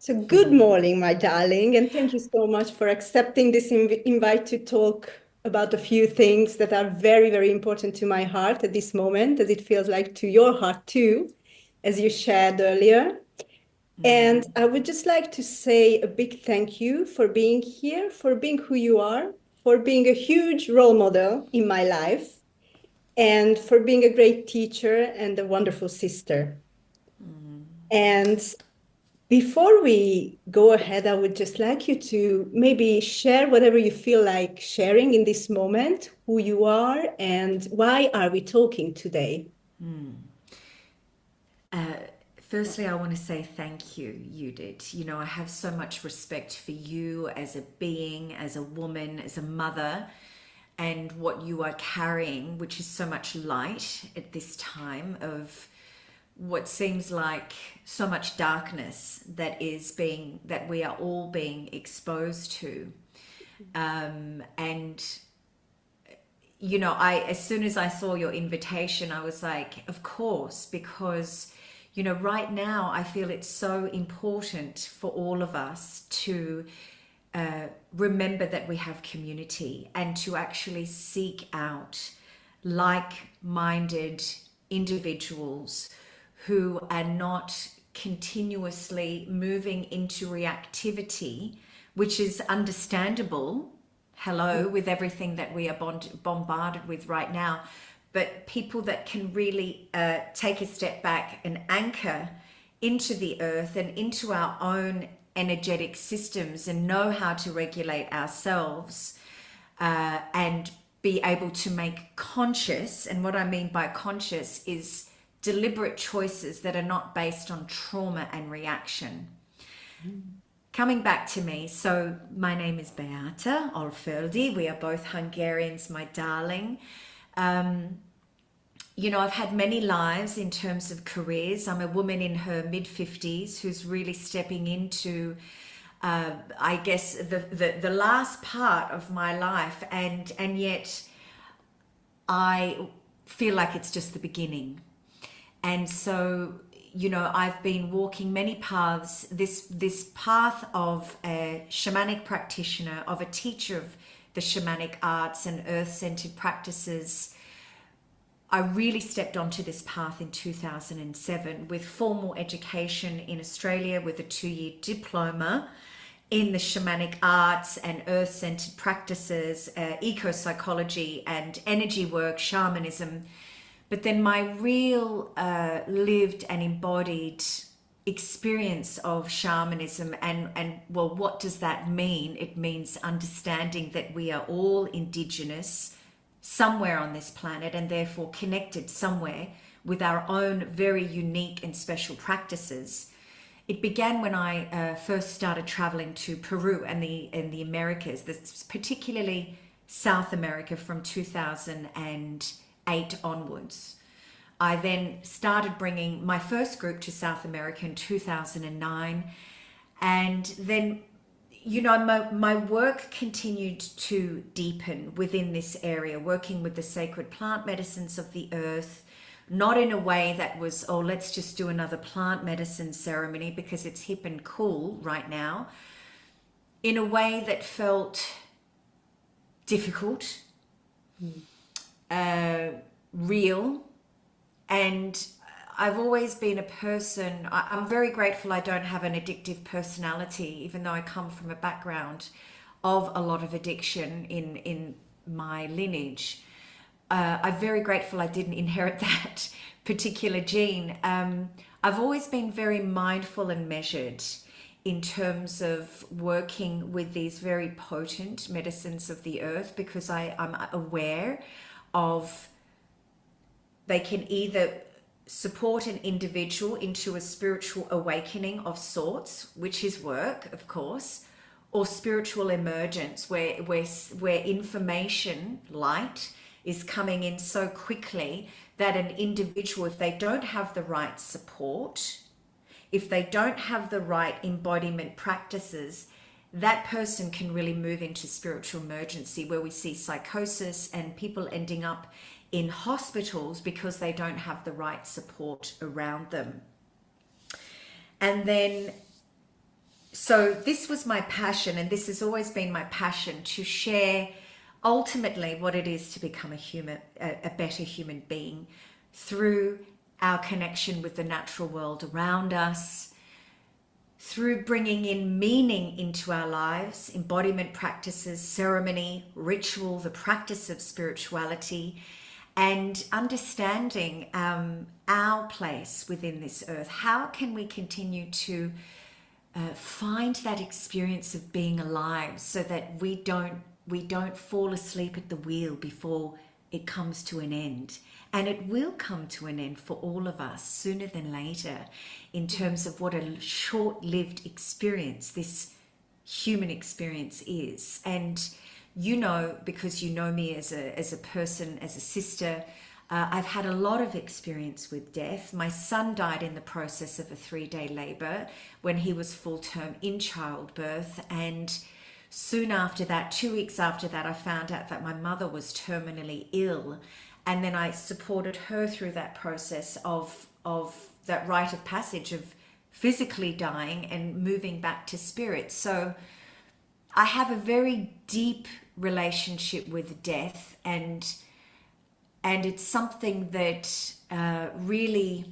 So good morning, my darling, and thank you so much for accepting this invite to talk about a few things that are very, very important to my heart at this moment, as it feels like to your heart too, as you shared earlier. And I would just like to say a big thank you for being here, for being who you are, for being a huge role model in my life, and for being a great teacher and a wonderful sister. And before we go ahead, I would just like you to maybe share whatever you feel like sharing in this moment, who you are and why are we talking today? Firstly, I want to say thank you, Judit. You know, I have so much respect for you as a being, as a woman, as a mother, and what you are carrying, which is so much light at this time of what seems like so much darkness that we are all being exposed to. And you know, as soon as I saw your invitation, I was like, of course, because, you know, right now I feel it's so important for all of us to remember that we have community and to actually seek out like-minded individuals who are not continuously moving into reactivity, which is understandable, hello, with everything that we are bombarded with right now, but people that can really take a step back and anchor into the earth and into our own energetic systems and know how to regulate ourselves, and be able to make conscious, and what I mean by conscious is deliberate choices that are not based on trauma and reaction. Coming back to me, so my name is Beáta Alföldi. We are both Hungarians, my darling. You know, I've had many lives in terms of careers. I'm a woman in her mid-50s who's really stepping into, I guess, the last part of my life, and yet I feel like it's just the beginning. And so, you know, I've been walking many paths. This path of a shamanic practitioner, of a teacher of the shamanic arts and earth-centered practices. I really stepped onto this path in 2007 with formal education in Australia with a 2-year diploma in the shamanic arts and earth-centered practices, eco-psychology and energy work, shamanism. But then my real lived and embodied experience of shamanism and well, what does that mean? It means understanding that we are all indigenous somewhere on this planet and therefore connected somewhere with our own very unique and special practices. It began when I first started traveling to Peru and the Americas, particularly South America from 2008 onwards. I then started bringing my first group to South America in 2009, and then, you know, my work continued to deepen within this area, working with the sacred plant medicines of the earth, not in a way that was, oh, let's just do another plant medicine ceremony because it's hip and cool right now, in a way that felt difficult, real. And I've always been a person, I'm very grateful I don't have an addictive personality, even though I come from a background of a lot of addiction in my lineage. I'm very grateful I didn't inherit that particular gene. I've always been very mindful and measured in terms of working with these very potent medicines of the earth because I'm aware of they can either support an individual into a spiritual awakening of sorts, which is work, of course, or spiritual emergence, where information, light, is coming in so quickly that an individual, if they don't have the right support, if they don't have the right embodiment practices, that person can really move into spiritual emergency, where we see psychosis and people ending up in hospitals because they don't have the right support around them. And then So this was my passion, and this has always been my passion, to share ultimately what it is to become a better human being through our connection with the natural world around us, through bringing in meaning into our lives, embodiment practices, ceremony, ritual, the practice of spirituality, and understanding our place within this earth. How can we continue to find that experience of being alive, so that we don't fall asleep at the wheel before it comes to an end? And it will come to an end for all of us sooner than later, in terms of what a short-lived experience this human experience is. And you know, because you know me as a person, as a sister, I've had a lot of experience with death. My son died in the process of a 3-day labor when he was full-term in childbirth. And soon after that, 2 weeks after that, I found out that my mother was terminally ill. And then I supported her through that process of that rite of passage of physically dying and moving back to spirit. So I have a very deep relationship with death, and it's something that really,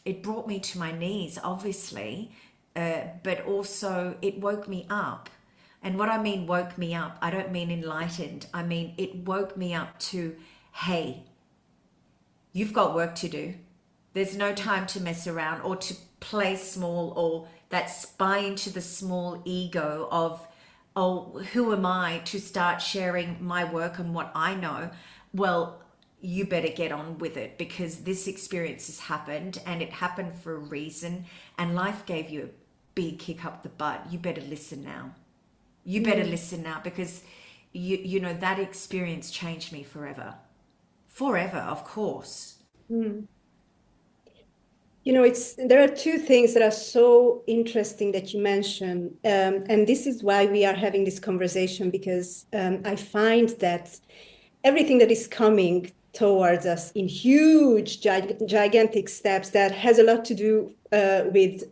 it brought me to my knees, obviously, but also it woke me up. And what I mean woke me up, I don't mean enlightened. I mean, it woke me up to, hey, you've got work to do. There's no time to mess around or to play small, or that buy into the small ego of, oh, who am I to start sharing my work and what I know? Well, you better get on with it, because this experience has happened, and it happened for a reason, and life gave you a big kick up the butt. You better listen now. You better listen now, because you know, that experience changed me forever. Forever, of course. Mm. You know, there are two things that are so interesting that you mentioned, and this is why we are having this conversation, because I find that everything that is coming towards us in huge, gigantic steps, that has a lot to do with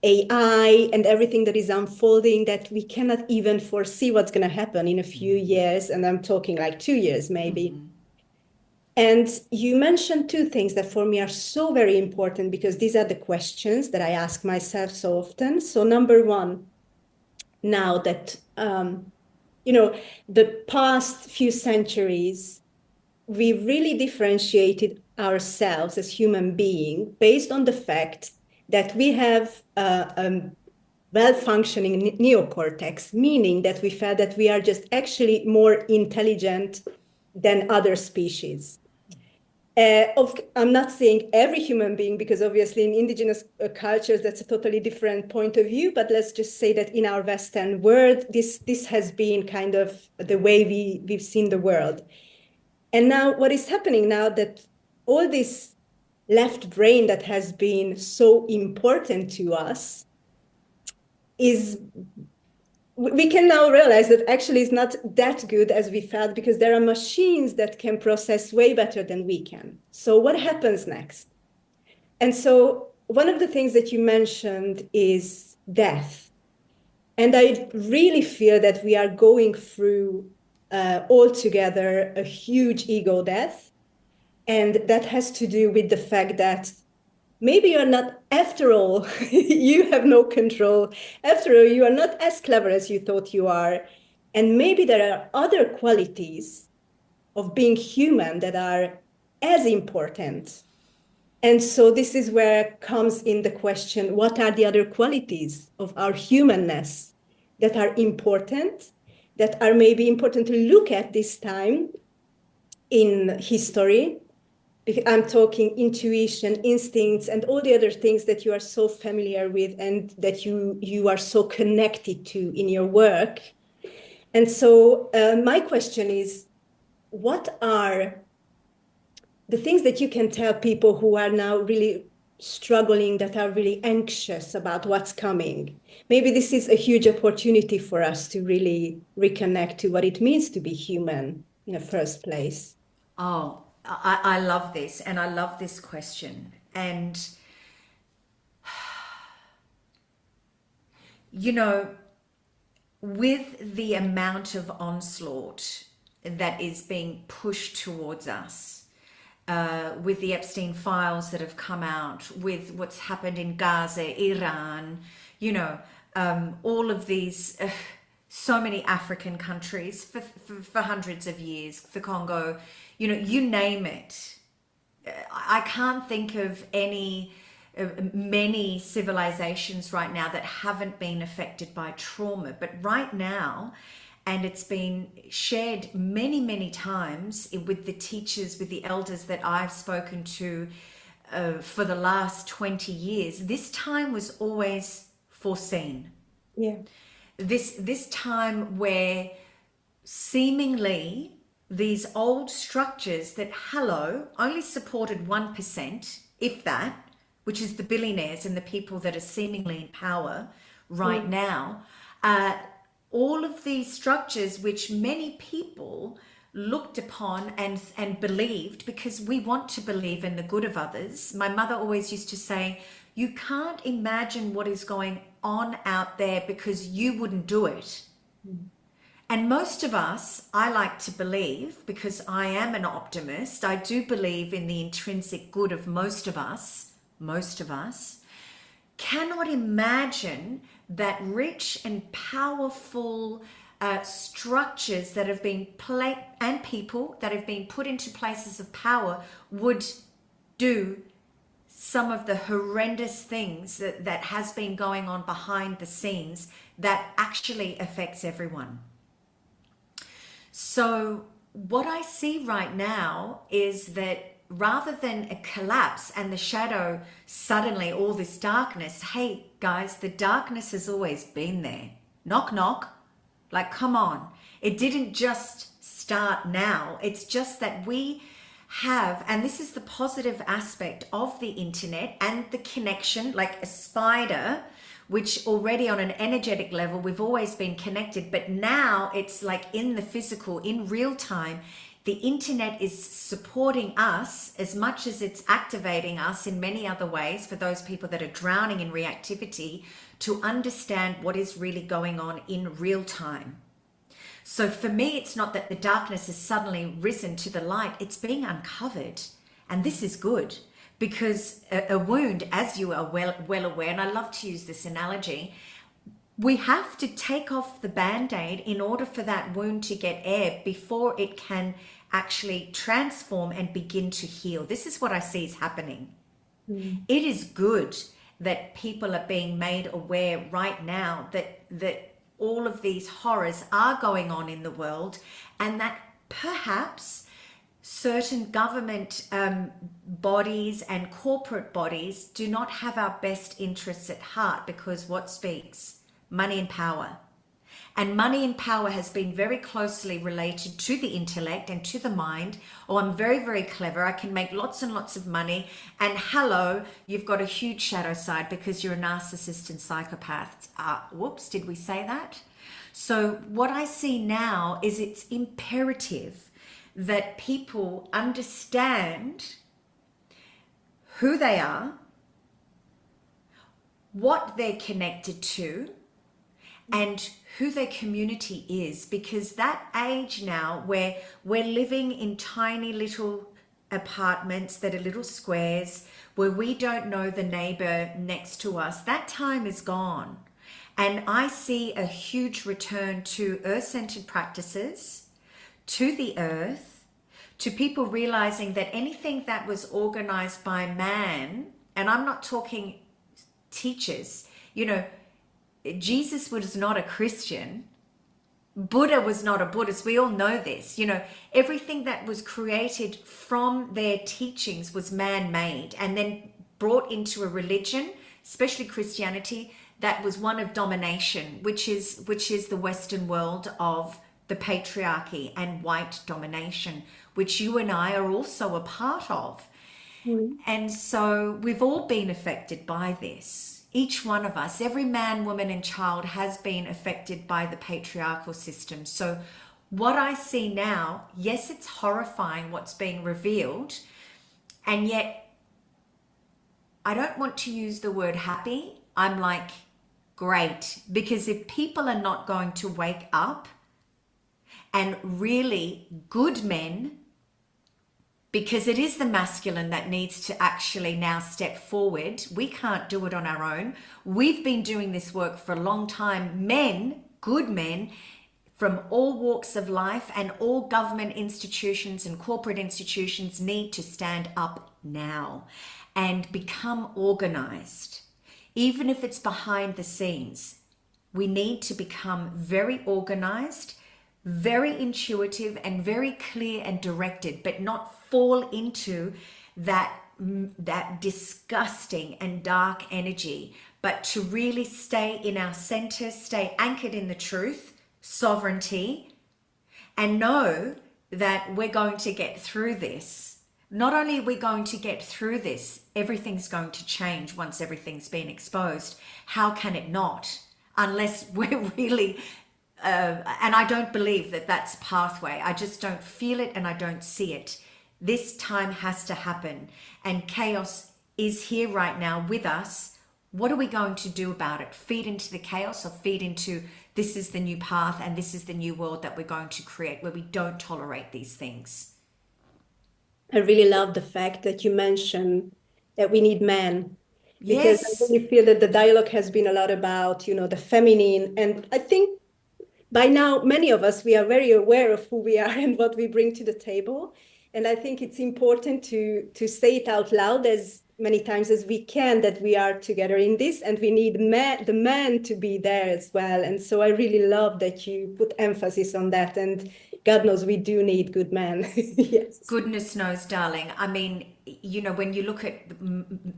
AI and everything that is unfolding, that we cannot even foresee what's going to happen in a few years, and I'm talking like 2 years maybe. And you mentioned two things that for me are so very important, because these are the questions that I ask myself so often. So number one, now that, you know, the past few centuries, we really differentiated ourselves as human beings based on the fact that we have a well-functioning neocortex, meaning that we felt that we are just actually more intelligent than other species. I'm not saying every human being, because obviously in indigenous cultures, that's a totally different point of view. But let's just say that in our Western world, this has been kind of the way we've seen the world. And now what is happening now, that all this left brain that has been so important to us is, we can now realize that actually it's not that good as we felt, because there are machines that can process way better than we can. So what happens next? And so one of the things that you mentioned is death. And I really feel that we are going through altogether a huge ego death. And that has to do with the fact that maybe you're not, after all, you have no control. After all, you are not as clever as you thought you are. And maybe there are other qualities of being human that are as important. And so this is where comes in the question, what are the other qualities of our humanness that are important, that are maybe important to look at this time in history? I'm talking intuition, instincts, and all the other things that you are so familiar with and that you are so connected to in your work. And so my question is, what are the things that you can tell people who are now really struggling, that are really anxious about what's coming? Maybe this is a huge opportunity for us to really reconnect to what it means to be human in the first place. Oh, I love this, and I love this question. And you know, with the amount of onslaught that is being pushed towards us, with the Epstein files that have come out, with what's happened in Gaza, Iran, you know, all of these, so many African countries for hundreds of years, the Congo, you know, you name it. I can't think of many civilizations right now that haven't been affected by trauma. But right now, and it's been shared many, many times with the teachers, with the elders that I've spoken to for the last 20 years, this time was always foreseen. Yeah. This time where seemingly these old structures that, hello, only supported 1%, if that, which is the billionaires and the people that are seemingly in power right now, all of these structures which many people looked upon and believed, because we want to believe in the good of others. My mother always used to say, you can't imagine what is going on out there because you wouldn't do it. And most of us, I like to believe, because I am an optimist, I do believe in the intrinsic good of most of us, cannot imagine that rich and powerful structures that have been and people that have been put into places of power would do some of the horrendous things that has been going on behind the scenes that actually affects everyone. So what I see right now is that rather than a collapse and the shadow, suddenly all this darkness, hey guys, the darkness has always been there. Knock, knock. Like, come on. It didn't just start now. It's just that we have, and this is the positive aspect of the internet and the connection, like a spider, which already on an energetic level, we've always been connected, but now it's like in the physical, in real time. The internet is supporting us as much as it's activating us in many other ways for those people that are drowning in reactivity to understand what is really going on in real time. So for me, it's not that the darkness has suddenly risen to the light, it's being uncovered. And this is good, because a wound, as you are well aware, and I love to use this analogy, we have to take off the band-aid in order for that wound to get air before it can actually transform and begin to heal. This is what I see is happening. It is good that people are being made aware right now that all of these horrors are going on in the world, and that perhaps certain government bodies and corporate bodies do not have our best interests at heart, because what speaks? Money and power. And money and power has been very closely related to the intellect and to the mind. Oh, I'm very, very clever. I can make lots and lots of money. And hello, you've got a huge shadow side because you're a narcissist and psychopath. Whoops, did we say that? So what I see now is it's imperative that people understand who they are, what they're connected to, and who their community is, because that age now where we're living in tiny little apartments that are little squares where we don't know the neighbor next to us, that time is gone. And I see a huge return to earth-centered practices, to the earth, to people realizing that anything that was organized by man, and I'm not talking teachers, you know, Jesus was not a Christian. Buddha was not a Buddhist. We all know this. You know, everything that was created from their teachings was man-made and then brought into a religion, especially Christianity, that was one of domination, which is the Western world of the patriarchy and white domination, which you and I are also a part of. And so we've all been affected by this. Each one of us, every man, woman, and child has been affected by the patriarchal system. So what I see now, yes, it's horrifying what's being revealed, and yet I don't want to use the word happy. I'm like, great. Because if people are not going to wake up, and really good men, because it is the masculine that needs to actually now step forward. We can't do it on our own. We've been doing this work for a long time. Men, good men, from all walks of life and all government institutions and corporate institutions need to stand up now and become organized. Even if it's behind the scenes, we need to become very organized, very intuitive and very clear and directed, but not fall into that disgusting and dark energy, but to really stay in our center, stay anchored in the truth, sovereignty, and know that we're going to get through this. Not only are we going to get through this, everything's going to change once everything's been exposed. How can it not? Unless we're really and I don't believe that that's pathway. I just don't feel it and I don't see it. This time has to happen, and chaos is here right now with us. What are we going to do about it? Feed into the chaos or feed into this is the new path and this is the new world that we're going to create where we don't tolerate these things? I really love the fact that you mentioned that we need men. Because I Yes. really feel that the dialogue has been a lot about, the feminine. And I think by now, many of us, we are very aware of who we are and what we bring to the table. And I think it's important to say it out loud as many times as we can, that we are together in this and we need the man to be there as well. And so I really love that you put emphasis on that. And God knows we do need good men. Yes. Goodness knows, darling. I mean, when you look at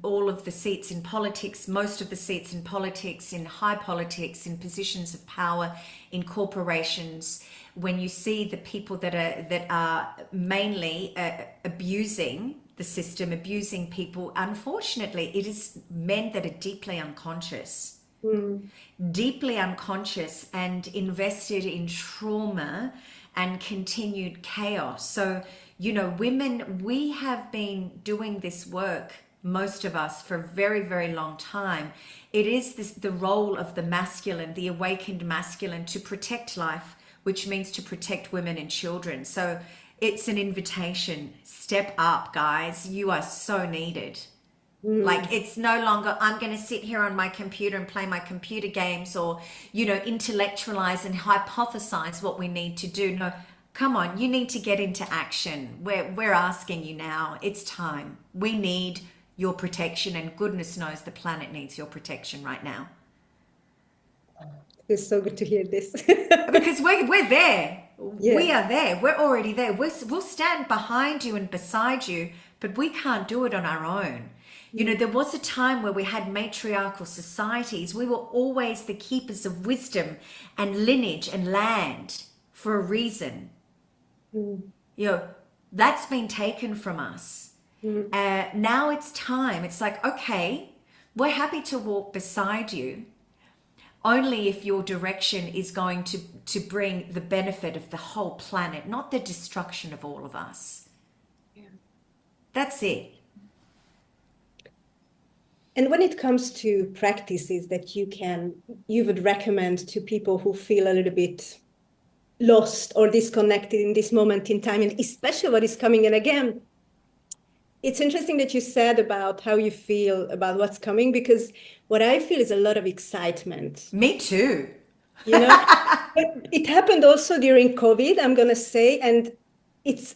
all of the seats in politics, most of the seats in politics, in high politics, in positions of power, in corporations, when you see the people that are mainly abusing the system, abusing people, unfortunately, it is men that are deeply unconscious. Deeply unconscious and invested in trauma and continued chaos. So, women, we have been doing this work, most of us, for a very, very long time. It is the role of the masculine, the awakened masculine, to protect life, which means to protect women and children. So it's an invitation. Step up, guys. You are so needed. Like, it's no longer, I'm going to sit here on my computer and play my computer games or, intellectualize and hypothesize what we need to do. No, come on, you need to get into action. We're asking you now. It's time. We need your protection, and goodness knows the planet needs your protection right now. It's so good to hear this. Because we're there. Yeah. We are there. We're already there. We'll stand behind you and beside you, but we can't do it on our own. There was a time where we had matriarchal societies. We were always the keepers of wisdom and lineage and land for a reason. That's been taken from us. Now it's time. It's like, okay, we're happy to walk beside you, only if your direction is going to bring the benefit of the whole planet, not the destruction of all of us. Yeah. That's it. And when it comes to practices that you would recommend to people who feel a little bit lost or disconnected in this moment in time, and especially what is coming, and again, it's interesting that you said about how you feel about what's coming, because what I feel is a lot of excitement. Me too. It happened also during COVID, I'm going to say, and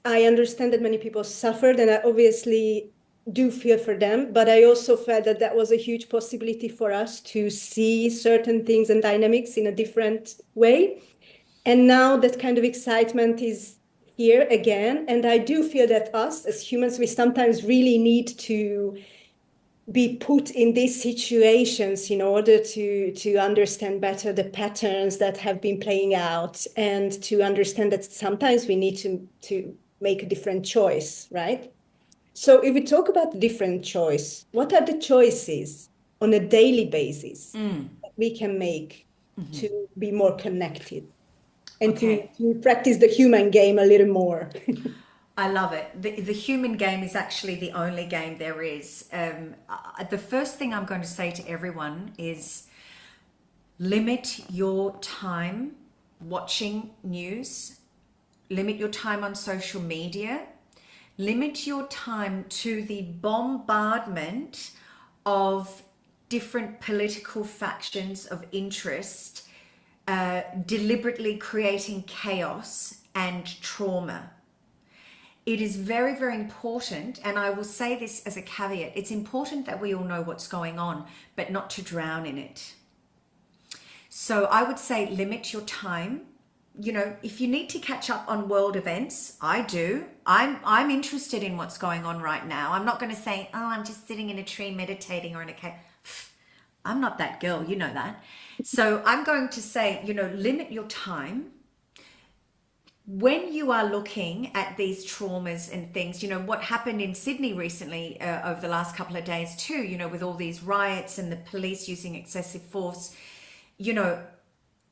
I understand that many people suffered, and I obviously do feel for them, but I also felt that was a huge possibility for us to see certain things and dynamics in a different way. And now that kind of excitement is here again. And I do feel that us as humans, we sometimes really need to be put in these situations in order to understand better the patterns that have been playing out, and to understand that sometimes we need to make a different choice, right? So if we talk about different choice, what are the choices on a daily basis that we can make to be more connected and to practice the human game a little more? I love it. The human game is actually the only game there is. The first thing I'm going to say to everyone is limit your time watching news, limit your time on social media, limit your time to the bombardment of different political factions of interest, deliberately creating chaos and trauma. It is very, very important, and I will say this as a caveat, it's important that we all know what's going on, but not to drown in it. So I would say limit your time. You know, if you need to catch up on world events, I do. I'm interested in what's going on right now. I'm not going to say, oh, I'm just sitting in a tree meditating or in a cave. I'm not that girl, you know that. So I'm going to say, you know, limit your time. When you are looking at these traumas and things, you know, what happened in Sydney recently over the last couple of days too, you know, with all these riots and the police using excessive force, you know,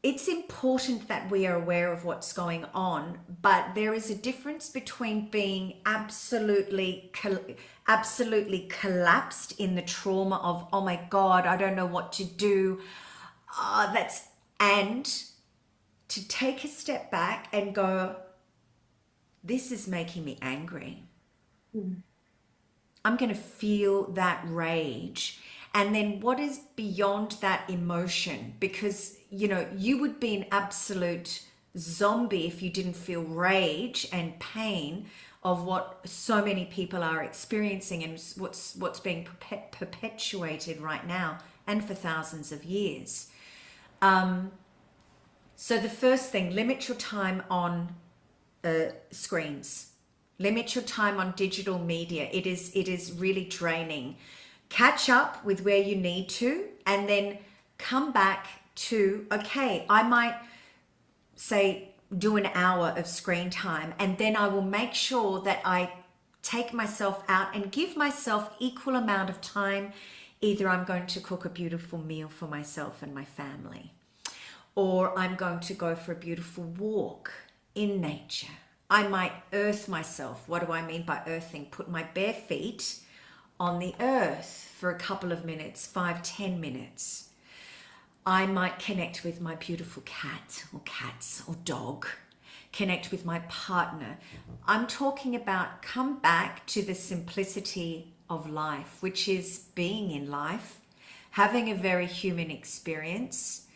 it's important that we are aware of what's going on, but there is a difference between being absolutely collapsed in the trauma of, oh my God, I don't know what to do. And to take a step back and go, this is making me angry. I'm going to feel that rage. And then what is beyond that emotion? Because, you know, you would be an absolute zombie if you didn't feel rage and pain of what so many people are experiencing and what's being perpetuated right now and for thousands of years. So the first thing, limit your time on screens. Limit your time on digital media. It is really draining. Catch up with where you need to, and then come back to, okay, I might say do an hour of screen time, and then I will make sure that I take myself out and give myself equal amount of time. Either I'm going to cook a beautiful meal for myself and my family, or I'm going to go for a beautiful walk in nature. I might earth myself. What do I mean by earthing? Put my bare feet on the earth for a couple of minutes, 5-10 minutes. I might connect with my beautiful cat or cats or dog, connect with my partner. I'm talking about come back to the simplicity of life, which is being in life, having a very human experience,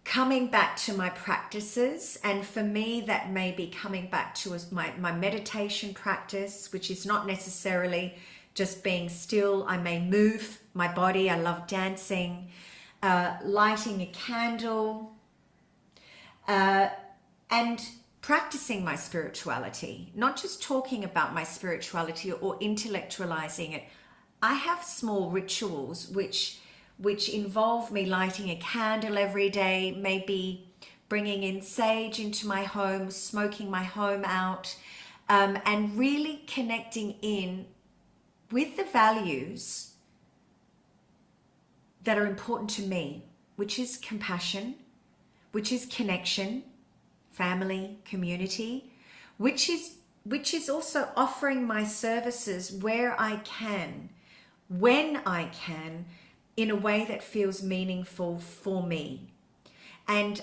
coming back to my practices. And for me, that may be coming back to my meditation practice, which is not necessarily just being still. I may move my body. I love dancing, lighting a candle, and practicing my spirituality, not just talking about my spirituality or intellectualizing it. I have small rituals which involve me lighting a candle every day, maybe bringing in sage into my home, smoking my home out, and really connecting in with the values that are important to me, which is compassion, which is connection, family, community, which is also offering my services where I can, when I can, in a way that feels meaningful for me. And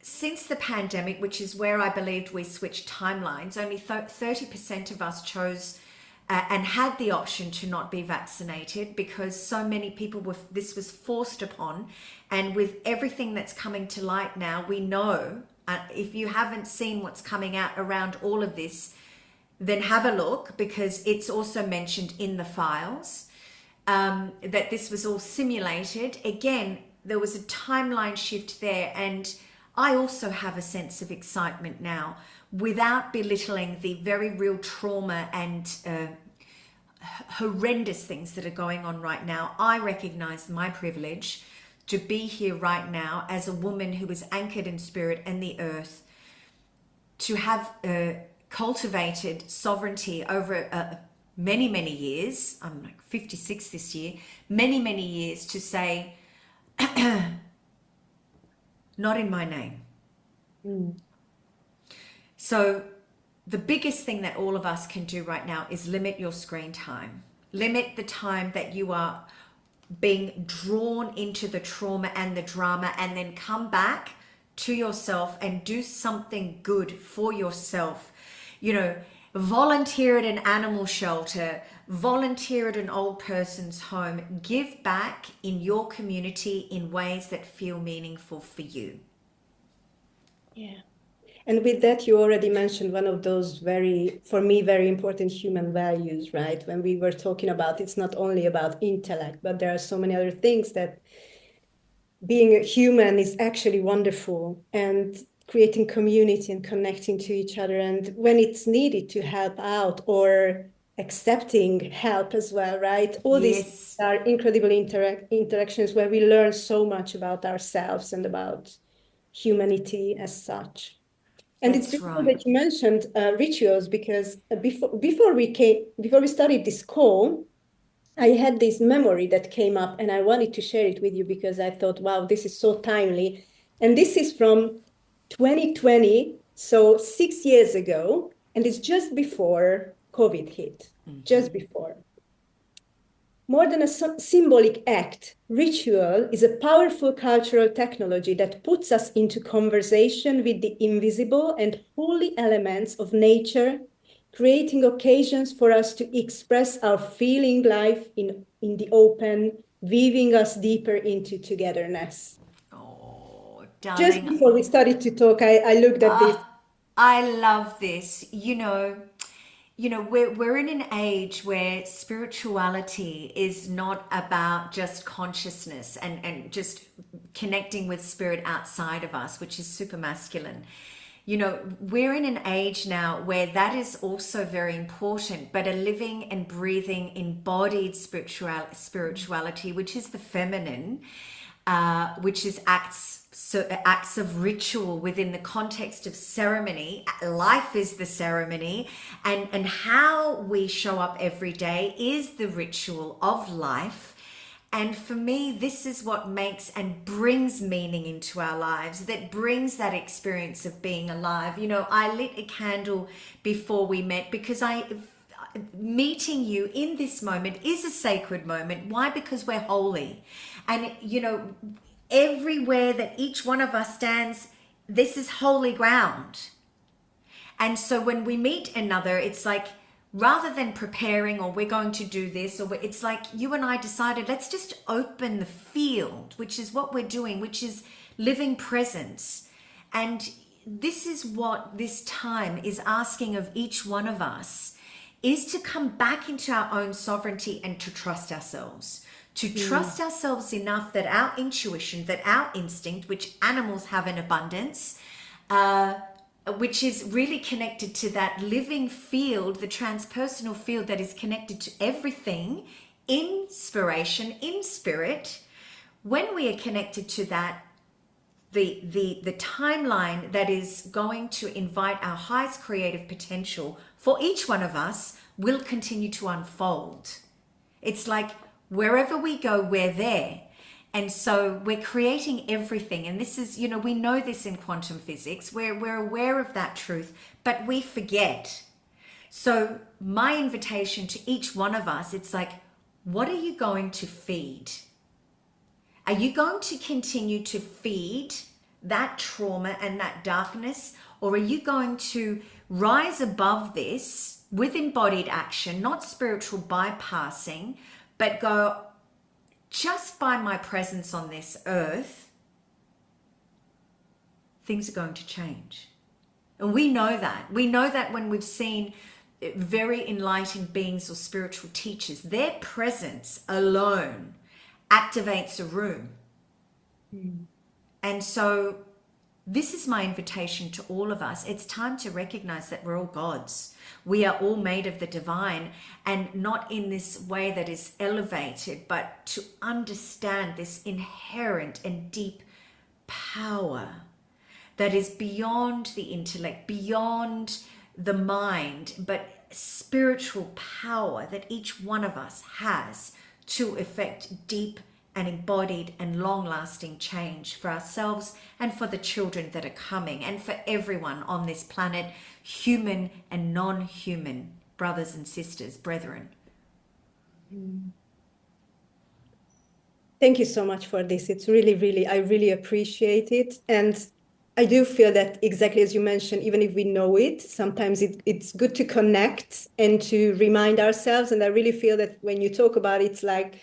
since the pandemic, which is where I believed we switched timelines, only 30% of us chose and had the option to not be vaccinated, because so many people this was forced upon. And with everything that's coming to light now, we know, if you haven't seen what's coming out around all of this, then have a look, because it's also mentioned in the files, that this was all simulated. Again, there was a timeline shift there, and I also have a sense of excitement now, without belittling the very real trauma and horrendous things that are going on right now. I recognize my privilege to be here right now as a woman who is anchored in spirit and the earth, to have cultivated sovereignty over many, many years. I'm like 56 this year, many, many years, to say, not in my name. So the biggest thing that all of us can do right now is limit your screen time. Limit the time that you are being drawn into the trauma and the drama, and then come back to yourself and do something good for yourself. You know, volunteer at an animal shelter, volunteer at an old person's home, give back in your community in ways that feel meaningful for you. Yeah. And with that, you already mentioned one of those for me, very important human values, right? When we were talking about, it's not only about intellect, but there are so many other things that being a human is actually wonderful, and creating community and connecting to each other. And when it's needed to help out, or accepting help as well, right? All these Yes, are incredible interactions where we learn so much about ourselves and about humanity as such. And it's that's beautiful right. that you mentioned rituals, because before we started this call, I had this memory that came up, and I wanted to share it with you because I thought, wow, this is so timely. And this is from 2020, so 6 years ago, and it's just before COVID hit, just before. More than a symbolic act, ritual is a powerful cultural technology that puts us into conversation with the invisible and holy elements of nature, creating occasions for us to express our feeling life in the open, weaving us deeper into togetherness. Oh, Just darling, before we started to talk, I looked at this. I love this. We're in an age where spirituality is not about just consciousness and just connecting with spirit outside of us, which is super masculine. We're in an age now where that is also very important, but a living and breathing embodied spirituality, which is the feminine, which is acts of ritual within the context of ceremony. Life is the ceremony, and how we show up every day is the ritual of life. And for me, this is what makes and brings meaning into our lives, that brings that experience of being alive. I lit a candle before we met because meeting you in this moment is a sacred moment. Why? Because we're holy. And, everywhere that each one of us stands, this is holy ground. And so when we meet another, it's like, rather than preparing or we're going to do this, or it's like you and I decided, let's just open the field, which is what we're doing, which is living presence. And this is what this time is asking of each one of us, is to come back into our own sovereignty and to trust ourselves. To trust ourselves enough that our intuition, that our instinct, which animals have in abundance, which is really connected to that living field, the transpersonal field that is connected to everything, inspiration, in spirit. When we are connected to that, the timeline that is going to invite our highest creative potential for each one of us will continue to unfold. It's like wherever we go, we're there. And so we're creating everything. And this is, we know this in quantum physics. We're aware of that truth, but we forget. So my invitation to each one of us, it's like, what are you going to feed? Are you going to continue to feed that trauma and that darkness? Or are you going to rise above this with embodied action, not spiritual bypassing, but go, just by my presence on this earth, things are going to change. And we know that. We know that when we've seen very enlightened beings or spiritual teachers, their presence alone activates a room. And so this is my invitation to all of us. It's time to recognize that we're all gods. We are all made of the divine, and not in this way that is elevated, but to understand this inherent and deep power that is beyond the intellect, beyond the mind, but spiritual power that each one of us has to effect deep and embodied and long-lasting change for ourselves and for the children that are coming, and for everyone on this planet, human and non-human, brothers and sisters, brethren. Thank you so much for this. It's really, really, I really appreciate it. And I do feel that exactly as you mentioned, even if we know it, sometimes it's good to connect and to remind ourselves. And I really feel that when you talk about it, it's like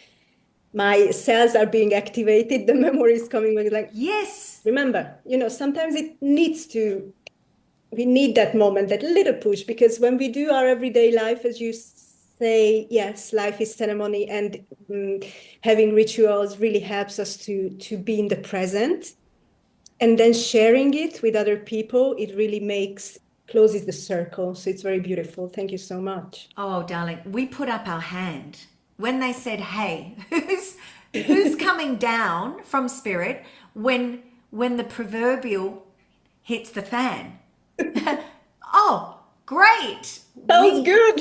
my cells are being activated, the memory is coming back, like, Yes. remember, sometimes we need that moment, that little push, because when we do our everyday life, as you say, yes, life is ceremony, and having rituals really helps us to be in the present, and then sharing it with other people, it really closes the circle. So it's very beautiful. Thank you so much. Oh, darling, we put up our hand when they said, "Hey, who's coming down from spirit when the proverbial hits the fan?" Oh, great. Sounds good.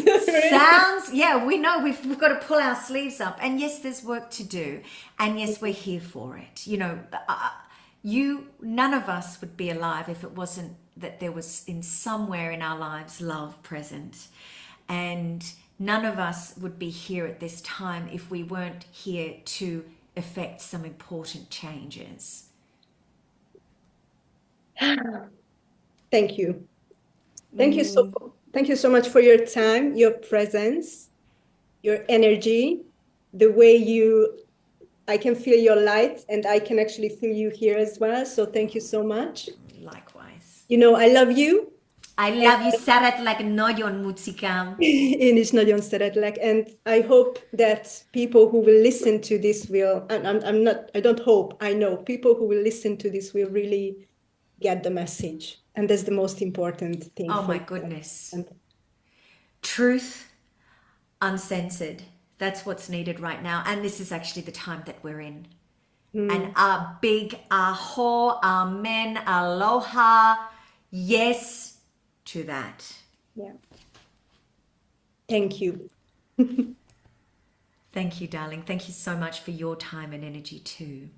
Sounds, yeah, we know we've got to pull our sleeves up. And yes, there's work to do. And yes, we're here for it. None of us would be alive if it wasn't that there was in somewhere in our lives love present. And none of us would be here at this time if we weren't here to effect some important changes. Thank you. Thank you so much for your time, your presence, your energy, the way I can feel your light, and I can actually feel you here as well. So thank you so much. Likewise. I love you. I love you, szeretlek nagyon, mucikám. Én is nagyon szeretlek, and I hope that people who will listen to this will, and I don't hope, I know people who will listen to this will really get the message. And that's the most important thing. Oh my goodness. Truth, uncensored. That's what's needed right now. And this is actually the time that we're in. And a big aho, amen, aloha, yes to that. Yeah. Thank you. Thank you, darling. Thank you so much for your time and energy too.